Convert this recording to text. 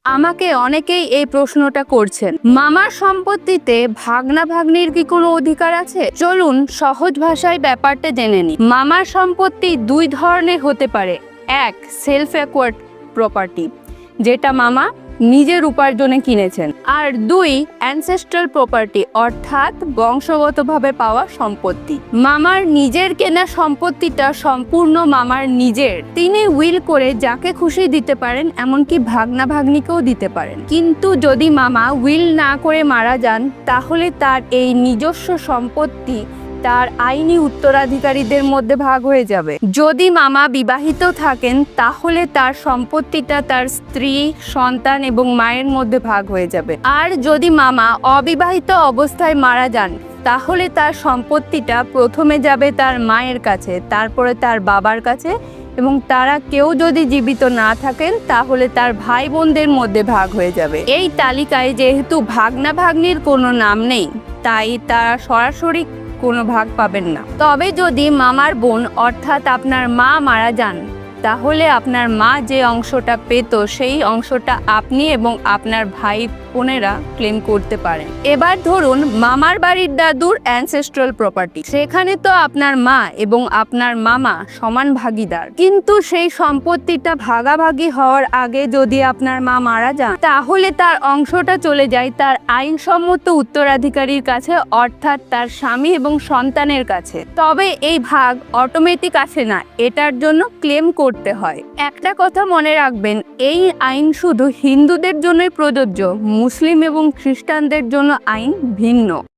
আমাকে অনেকেই এই প্রশ্নটা করছেন, মামার সম্পত্তিতে ভাগনা ভাগ্নির কি কোনো অধিকার আছে? চলুন সহজ ভাষায় ব্যাপারটা জেনে নিই। মামার সম্পত্তি দুই ধরনের হতে পারে। এক, সেলফ অ্যাকোয়ার্ড প্রপার্টি, যেটা মামা নিজের উপার্জনে কিনেছেন। আর দুই, অ্যানসেস্ট্রাল প্রপার্টি, অর্থাৎ বংশগতভাবে পাওয়া সম্পত্তি। মামার নিজের কেনা সম্পত্তিটা সম্পূর্ণ মামার নিজের। তিনি উইল করে যাকে খুশি দিতে পারেন, এমনকি ভাগনা ভাগ্নিকেও দিতে পারেন। কিন্তু যদি মামা উইল না করে মারা যান, তাহলে তার এই নিজস্ব সম্পত্তি তার আইনি উত্তরাধিকারীদের মধ্যে ভাগ হয়ে যাবে। যদি মামা বিবাহিত থাকেন, তাহলে তার সম্পত্তিটা তার স্ত্রী, সন্তান এবং মায়ের মধ্যে ভাগ হয়ে যাবে। আর যদি মামা অবিবাহিত অবস্থায় মারা যান, তাহলে তার সম্পত্তিটা প্রথমে যাবে তার মায়ের কাছে, তারপরে তার বাবার কাছে, এবং তারা কেউ যদি জীবিত না থাকেন, তাহলে তার ভাই বোনদের মধ্যে ভাগ হয়ে যাবে। এই তালিকায় যেহেতু ভাগনা ভাগ্নির কোনো নাম নেই, তাই তারা সরাসরি কোনো ভাগ পাবেন না। তবে যদি মামার বোন অর্থাৎ আপনার মা মারা যান, তাহলে আপনার মা যে অংশটা পেত, সেই অংশটা আপনি এবং আপনার ভাই বোনেরা ক্লেম করতে পারেন। এবার ধরুন মামার বাড়ির দাদুর অ্যানসেস্ট্রাল প্রপার্টি, সেখানে তো আপনার মা এবং আপনার মামা সমান ভাগীদার, কিন্তু সেই সম্পত্তিটা ভাগাভাগি হওয়ার আগে যদি আপনার মা মারা যান, তাহলে তার অংশটা চলে যায় তার আইনসম্মত উত্তরাধিকারীর কাছে, অর্থাৎ তার স্বামী এবং সন্তানের কাছে। তবে এই ভাগ অটোমেটিক আসে না, এটার জন্য ক্লেম করতে হয়। একটা কথা মনে রাখবেন, এই আইন শুধু হিন্দুদের জন্যই প্রযোজ্য, মুসলিম এবং খ্রিস্টানদের জন্য আইন ভিন্ন।